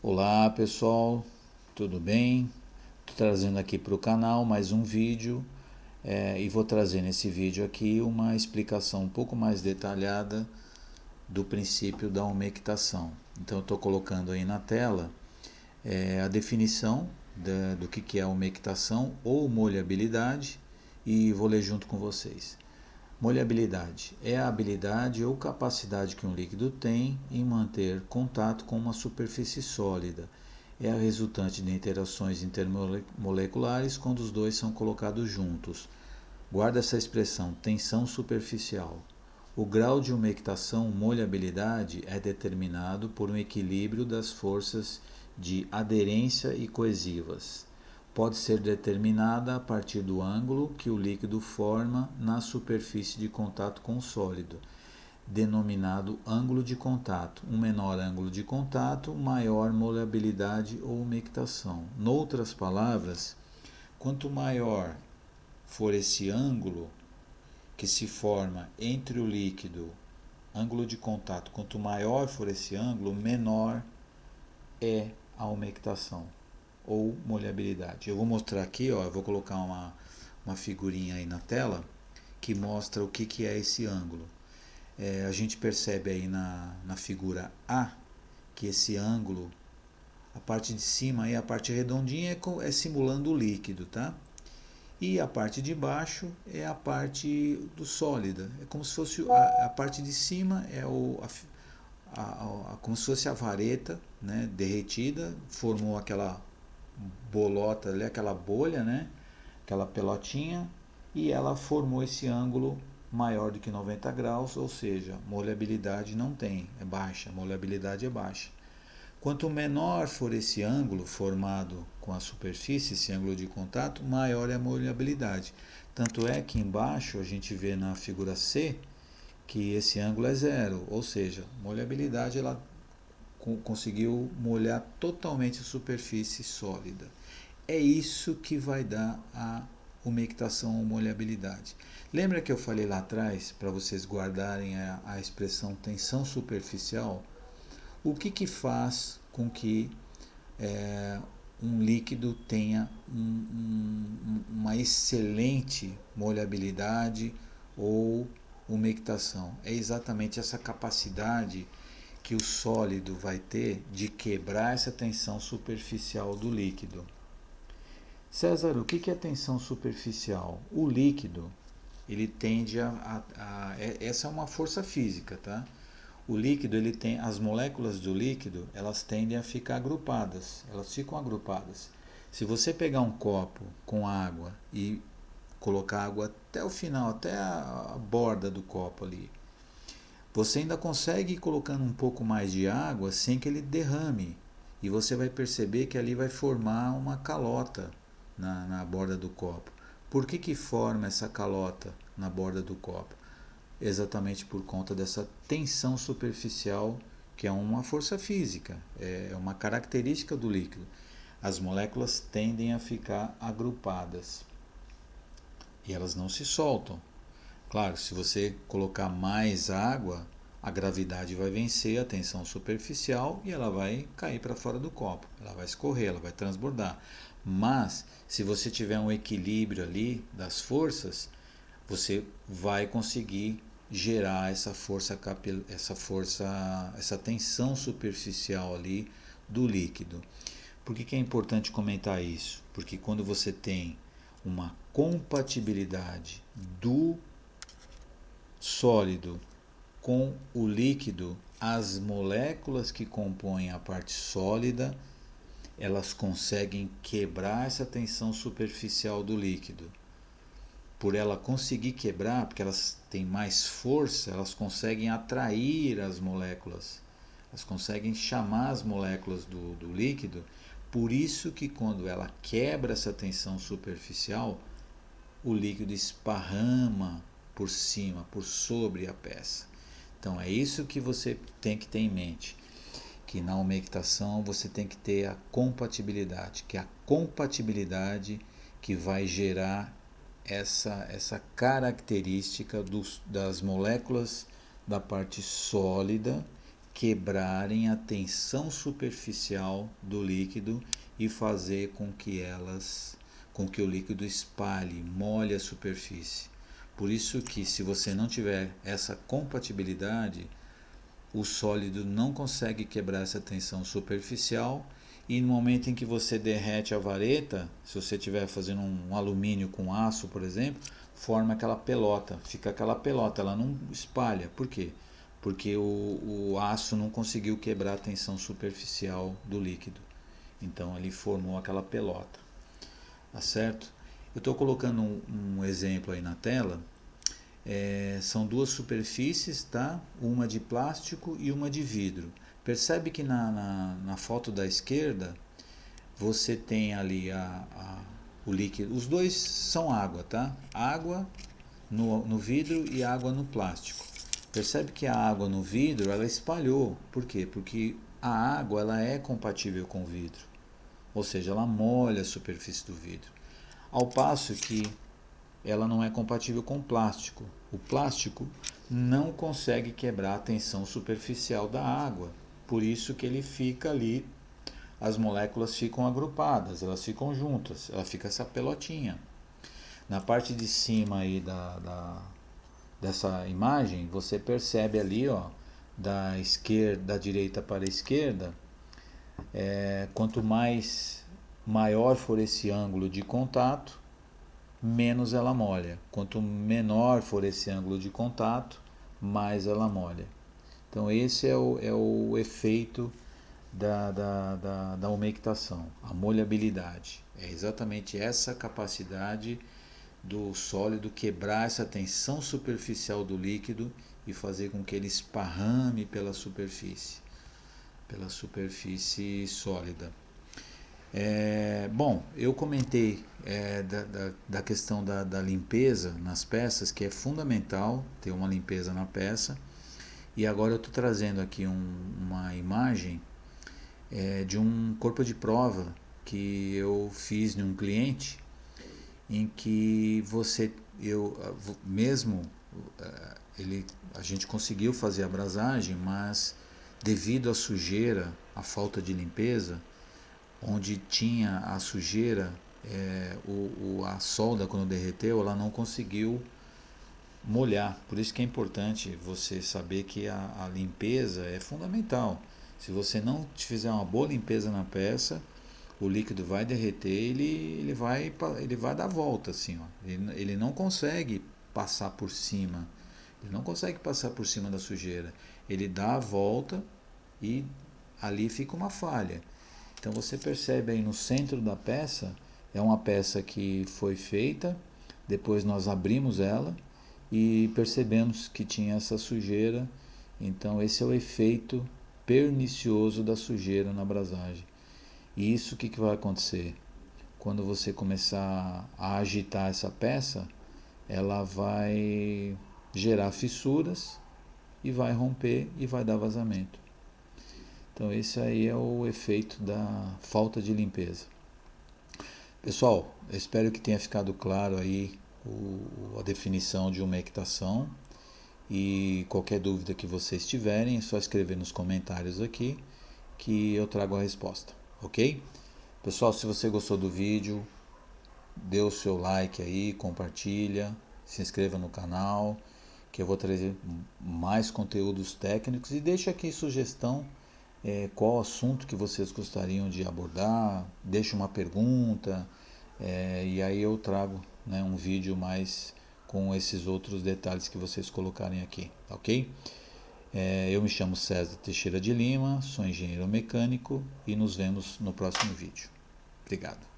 Olá pessoal, tudo bem? Estou trazendo aqui para o canal mais um vídeo e vou trazer nesse vídeo aqui uma explicação um pouco mais detalhada do princípio da umectação. Então eu estou colocando aí na tela a definição do que é a umectação ou molhabilidade e vou ler junto com vocês. Molhabilidade é a habilidade ou capacidade que um líquido tem em manter contato com uma superfície sólida. É a resultante de interações intermoleculares quando os dois são colocados juntos. Guarda essa expressão, tensão superficial. O grau de umectação, molhabilidade, é determinado por um equilíbrio das forças de aderência e coesivas. Pode ser determinada a partir do ângulo que o líquido forma na superfície de contato com o sólido, denominado ângulo de contato. Um menor ângulo de contato, maior molhabilidade ou umectação. Noutras palavras, quanto maior for esse ângulo que se forma entre o líquido, ângulo de contato, quanto maior for esse ângulo, menor é a umectação ou molhabilidade. Eu vou mostrar aqui, eu vou colocar uma figurinha aí na tela que mostra o que é esse ângulo. A gente percebe aí na figura A que esse ângulo, a parte de cima aí, a parte redondinha é simulando o líquido, tá? E a parte de baixo é a parte do sólida. É como se fosse a parte de cima é como se fosse a vareta, né, derretida, formou aquela bolota ali, aquela bolha, né, aquela pelotinha, e ela formou esse ângulo maior do que 90 graus, ou seja, molhabilidade não tem, é baixa, molhabilidade é baixa. Quanto menor for esse ângulo formado com a superfície, esse ângulo de contato, maior é a molhabilidade. Tanto é que embaixo a gente vê na figura C que esse ângulo é zero, ou seja, molhabilidade ela conseguiu molhar totalmente a superfície sólida. É isso que vai dar a umectação ou molhabilidade. Lembra que eu falei lá atrás, para vocês guardarem a expressão tensão superficial? O que faz com que um líquido tenha uma excelente molhabilidade ou umectação? É exatamente essa capacidade que o sólido vai ter de quebrar essa tensão superficial do líquido. César, o que é tensão superficial? O líquido, ele tende essa é uma força física, tá? O líquido, ele tem, as moléculas do líquido, elas tendem a ficar agrupadas, elas ficam agrupadas. Se você pegar um copo com água e colocar água até o final, até a borda do copo ali, você ainda consegue ir colocando um pouco mais de água sem que ele derrame. E você vai perceber que ali vai formar uma calota na borda do copo. Por que forma essa calota na borda do copo? Exatamente por conta dessa tensão superficial, que é uma força física, é uma característica do líquido. As moléculas tendem a ficar agrupadas e elas não se soltam. Claro, se você colocar mais água, a gravidade vai vencer a tensão superficial e ela vai cair para fora do copo, ela vai escorrer, ela vai transbordar. Mas, se você tiver um equilíbrio ali das forças, você vai conseguir gerar essa tensão superficial ali do líquido. Por que é importante comentar isso? Porque quando você tem uma compatibilidade do sólido com o líquido, as moléculas que compõem a parte sólida, elas conseguem quebrar essa tensão superficial do líquido. Por ela conseguir quebrar, porque elas têm mais força, elas conseguem atrair as moléculas, elas conseguem chamar as moléculas do líquido. Por isso que quando ela quebra essa tensão superficial, o líquido esparrama por cima, por sobre a peça. Então é isso que você tem que ter em mente, que na umectação você tem que ter a compatibilidade, que é a compatibilidade que vai gerar essa característica das moléculas da parte sólida quebrarem a tensão superficial do líquido e fazer com que o líquido espalhe, molhe a superfície. Por isso que, se você não tiver essa compatibilidade, o sólido não consegue quebrar essa tensão superficial, e no momento em que você derrete a vareta, se você estiver fazendo um alumínio com aço, por exemplo, forma aquela pelota, fica aquela pelota, ela não espalha. Por quê? Porque o aço não conseguiu quebrar a tensão superficial do líquido. Então ele formou aquela pelota. Tá certo? Eu estou colocando um exemplo aí na tela. São duas superfícies, tá? Uma de plástico e uma de vidro. Percebe que na foto da esquerda você tem ali o líquido. Os dois são água, tá? Água no vidro e água no plástico. Percebe que a água no vidro ela espalhou. Por quê? Porque a água ela é compatível com o vidro. Ou seja, ela molha a superfície do vidro. Ao passo que ela não é compatível com o plástico. O plástico não consegue quebrar a tensão superficial da água. Por isso que ele fica ali, as moléculas ficam agrupadas, elas ficam juntas, ela fica essa pelotinha. Na parte de cima aí dessa imagem, você percebe ali, ó, da direita para a esquerda, quanto maior for esse ângulo de contato, menos ela molha. Quanto menor for esse ângulo de contato, mais ela molha. Então esse é o efeito da umectação, a molhabilidade. É exatamente essa capacidade do sólido quebrar essa tensão superficial do líquido e fazer com que ele esparrame pela superfície sólida. Bom, eu comentei da questão da limpeza nas peças, que é fundamental ter uma limpeza na peça. E agora eu estou trazendo aqui uma imagem de um corpo de prova que eu fiz num cliente, em que a gente conseguiu fazer a brasagem, mas devido à sujeira, à falta de limpeza, onde tinha a sujeira, a solda quando derreteu, ela não conseguiu molhar. Por isso que é importante você saber que a limpeza é fundamental. Se você não fizer uma boa limpeza na peça, o líquido vai derreter, ele vai dar volta assim, ó. Ele não consegue passar por cima. Ele não consegue passar por cima da sujeira. Ele dá a volta e ali fica uma falha. Então você percebe aí no centro da peça, é uma peça que foi feita, depois nós abrimos ela e percebemos que tinha essa sujeira. Então esse é o efeito pernicioso da sujeira na brasagem. E isso o que vai acontecer? Quando você começar a agitar essa peça, ela vai gerar fissuras e vai romper e vai dar vazamento. Então esse aí é o efeito da falta de limpeza. Pessoal, eu espero que tenha ficado claro aí a definição de umectação, e qualquer dúvida que vocês tiverem é só escrever nos comentários aqui que eu trago a resposta, ok? Pessoal, se você gostou do vídeo, dê o seu like aí, compartilha, se inscreva no canal, que eu vou trazer mais conteúdos técnicos, e deixa aqui sugestão, qual assunto que vocês gostariam de abordar, deixa uma pergunta, e aí eu trago, né, um vídeo mais com esses outros detalhes que vocês colocarem aqui, ok? Eu me chamo César Teixeira de Lima, sou engenheiro mecânico e nos vemos no próximo vídeo. Obrigado.